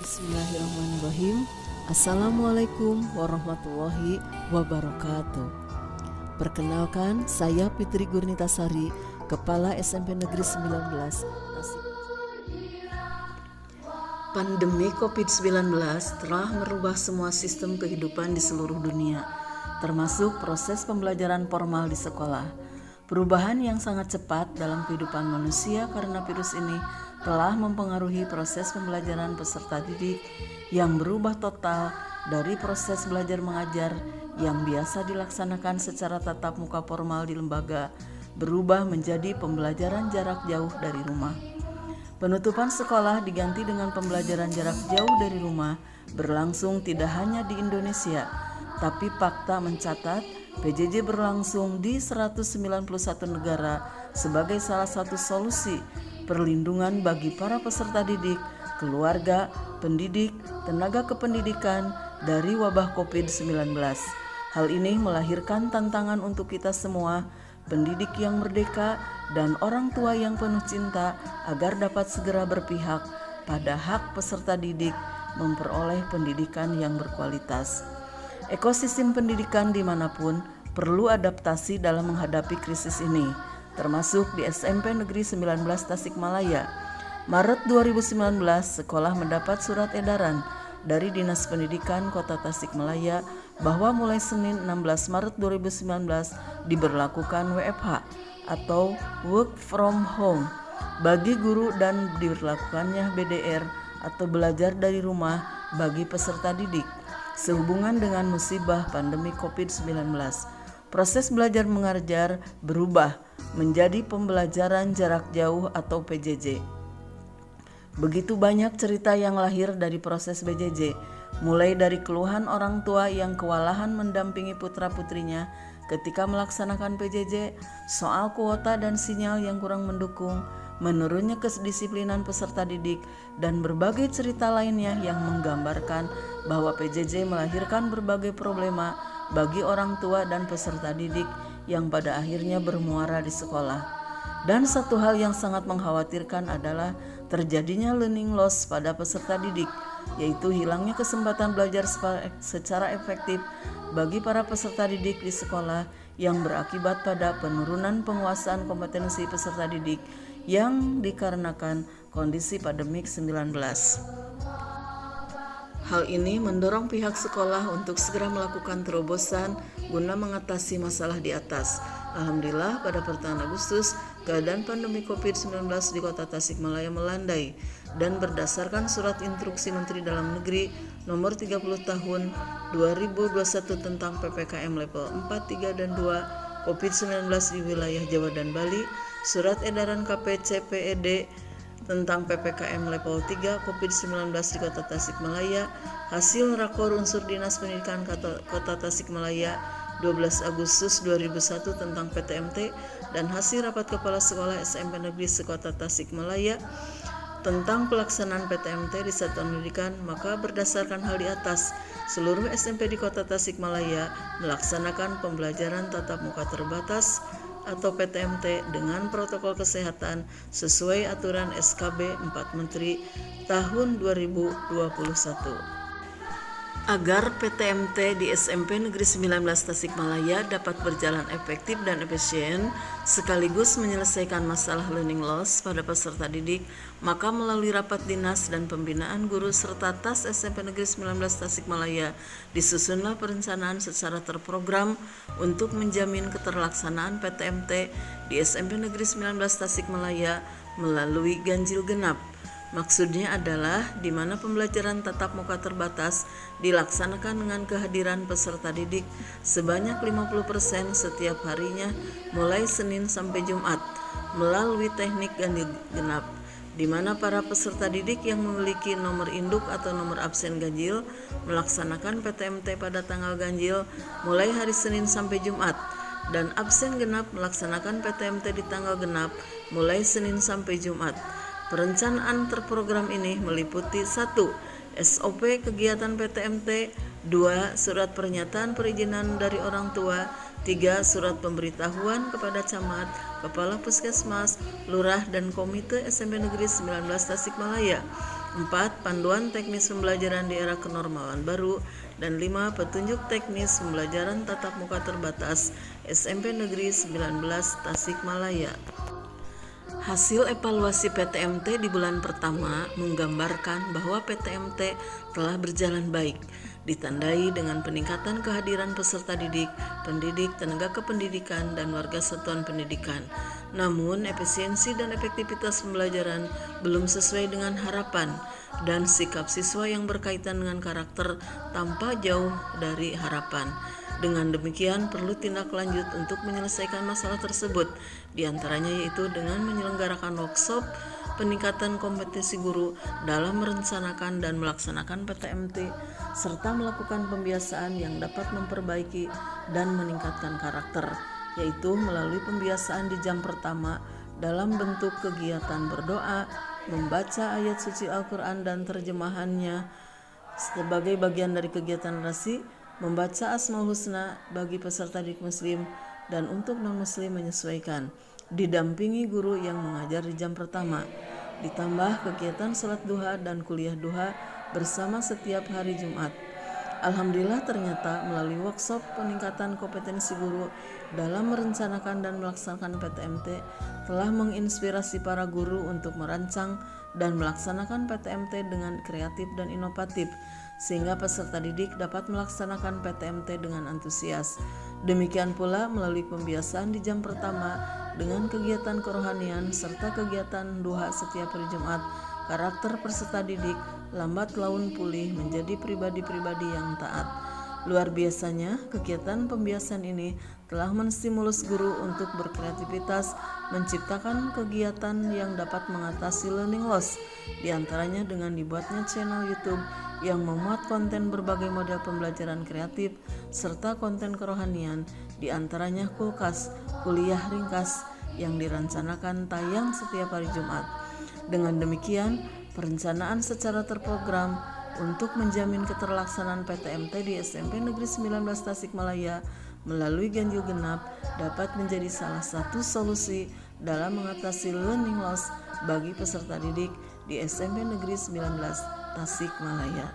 Bismillahirrahmanirrahim. Assalamualaikum warahmatullahi wabarakatuh. Perkenalkan, saya Fitri Gurnitasari, Kepala SMP Negeri 19 Tasik. Pandemi COVID-19 telah merubah semua sistem kehidupan di seluruh dunia, termasuk proses pembelajaran formal di sekolah. Perubahan yang sangat cepat dalam kehidupan manusia karena virus ini telah mempengaruhi proses pembelajaran peserta didik yang berubah total dari proses belajar mengajar yang biasa dilaksanakan secara tatap muka formal di lembaga berubah menjadi pembelajaran jarak jauh dari rumah. Penutupan sekolah diganti dengan pembelajaran jarak jauh dari rumah berlangsung tidak hanya di Indonesia, tapi fakta mencatat PJJ berlangsung di 191 negara sebagai salah satu solusi perlindungan bagi para peserta didik, keluarga, pendidik, tenaga kependidikan dari wabah COVID-19. Hal ini melahirkan tantangan untuk kita semua, pendidik yang merdeka dan orang tua yang penuh cinta agar dapat segera berpihak pada hak peserta didik memperoleh pendidikan yang berkualitas. Ekosistem pendidikan dimanapun perlu adaptasi dalam menghadapi krisis ini, termasuk di SMP Negeri 19 Tasikmalaya. Maret 2019, sekolah mendapat surat edaran dari Dinas Pendidikan Kota Tasikmalaya bahwa mulai Senin 16 Maret 2019 diberlakukan WFH atau Work from Home bagi guru dan diberlakukannya BDR atau belajar dari rumah bagi peserta didik sehubungan dengan musibah pandemi COVID-19. Proses belajar mengajar berubah menjadi pembelajaran jarak jauh atau PJJ. Begitu banyak cerita yang lahir dari proses PJJ, mulai dari keluhan orang tua yang kewalahan mendampingi putra-putrinya ketika melaksanakan PJJ, soal kuota dan sinyal yang kurang mendukung, menurunnya kedisiplinan peserta didik, dan berbagai cerita lainnya yang menggambarkan bahwa PJJ melahirkan berbagai problema bagi orang tua dan peserta didik yang pada akhirnya bermuara di sekolah. Dan satu hal yang sangat mengkhawatirkan adalah terjadinya learning loss pada peserta didik, yaitu hilangnya kesempatan belajar secara efektif bagi para peserta didik di sekolah yang berakibat pada penurunan penguasaan kompetensi peserta didik yang dikarenakan kondisi pandemik 19. Hal ini mendorong pihak sekolah untuk segera melakukan terobosan guna mengatasi masalah di atas. Alhamdulillah, pada pertengahan Agustus, keadaan pandemi COVID-19 di Kota Tasikmalaya melandai dan berdasarkan surat instruksi Menteri Dalam Negeri nomor 30 tahun 2021 tentang PPKM level 4, 3, dan 2 COVID-19 di wilayah Jawa dan Bali, surat edaran KPCPED tentang PPKM level 3 COVID-19 di Kota Tasikmalaya, hasil rakor unsur Dinas Pendidikan Kota Tasikmalaya 12 Agustus 2001 tentang PTMT, dan hasil rapat kepala sekolah SMP Negeri Sekota Tasikmalaya tentang pelaksanaan PTMT di Satuan Pendidikan. Maka berdasarkan hal di atas, seluruh SMP di Kota Tasikmalaya melaksanakan pembelajaran tatap muka terbatas atau PTMT dengan protokol kesehatan sesuai aturan SKB 4 Menteri tahun 2021. Agar PTMT di SMP Negeri 19 Tasikmalaya dapat berjalan efektif dan efisien sekaligus menyelesaikan masalah learning loss pada peserta didik, maka melalui rapat dinas dan pembinaan guru serta TAS SMP Negeri 19 Tasikmalaya disusunlah perencanaan secara terprogram untuk menjamin keterlaksanaan PTMT di SMP Negeri 19 Tasikmalaya melalui ganjil genap. Maksudnya adalah di mana pembelajaran tatap muka terbatas dilaksanakan dengan kehadiran peserta didik sebanyak 50% setiap harinya mulai Senin sampai Jumat melalui teknik ganjil genap, di mana para peserta didik yang memiliki nomor induk atau nomor absen ganjil melaksanakan PTMT pada tanggal ganjil mulai hari Senin sampai Jumat, dan absen genap melaksanakan PTMT di tanggal genap mulai Senin sampai Jumat. Perencanaan terprogram ini meliputi 1. SOP kegiatan PTMT, 2. Surat pernyataan perizinan dari orang tua, 3. Surat pemberitahuan kepada camat, kepala puskesmas, lurah, dan komite SMP Negeri 19 Tasikmalaya. 4. Panduan teknis pembelajaran di era kenormalan baru. Dan 5. Petunjuk teknis pembelajaran tatap muka terbatas SMP Negeri 19 Tasikmalaya. Hasil evaluasi PTMT di bulan pertama menggambarkan bahwa PTMT telah berjalan baik, ditandai dengan peningkatan kehadiran peserta didik, pendidik, tenaga kependidikan, dan warga satuan pendidikan. Namun, efisiensi dan efektivitas pembelajaran belum sesuai dengan harapan, dan sikap siswa yang berkaitan dengan karakter tampak jauh dari harapan. Dengan demikian, perlu tindak lanjut untuk menyelesaikan masalah tersebut, diantaranya yaitu dengan menyelenggarakan workshop peningkatan kompetensi guru dalam merencanakan dan melaksanakan PTMT, serta melakukan pembiasaan yang dapat memperbaiki dan meningkatkan karakter, yaitu melalui pembiasaan di jam pertama dalam bentuk kegiatan berdoa, membaca ayat suci Al-Quran dan terjemahannya sebagai bagian dari kegiatan narasi, membaca Asmaul Husna bagi peserta didik muslim dan untuk non-muslim menyesuaikan, didampingi guru yang mengajar di jam pertama, ditambah kegiatan sholat duha dan kuliah duha bersama setiap hari Jumat. Alhamdulillah, ternyata melalui workshop peningkatan kompetensi guru dalam merencanakan dan melaksanakan PTMT telah menginspirasi para guru untuk merancang dan melaksanakan PTMT dengan kreatif dan inovatif, sehingga peserta didik dapat melaksanakan PTMT dengan antusias. Demikian pula melalui pembiasaan di jam pertama dengan kegiatan kerohanian serta kegiatan duha setiap hari Jumat, karakter peserta didik lambat laun pulih menjadi pribadi-pribadi yang taat. Luar biasanya, kegiatan pembiasaan ini telah menstimulus guru untuk berkreativitas, menciptakan kegiatan yang dapat mengatasi learning loss, diantaranya dengan dibuatnya channel YouTube yang memuat konten berbagai model pembelajaran kreatif serta konten kerohanian, diantaranya kulkas, kuliah ringkas yang direncanakan tayang setiap hari Jumat. Dengan demikian, perencanaan secara terprogram untuk menjamin keterlaksanaan PTMT di SMP Negeri 19 Tasikmalaya melalui ganjil genap dapat menjadi salah satu solusi dalam mengatasi learning loss bagi peserta didik di SMP Negeri 19 Tasikmalaya.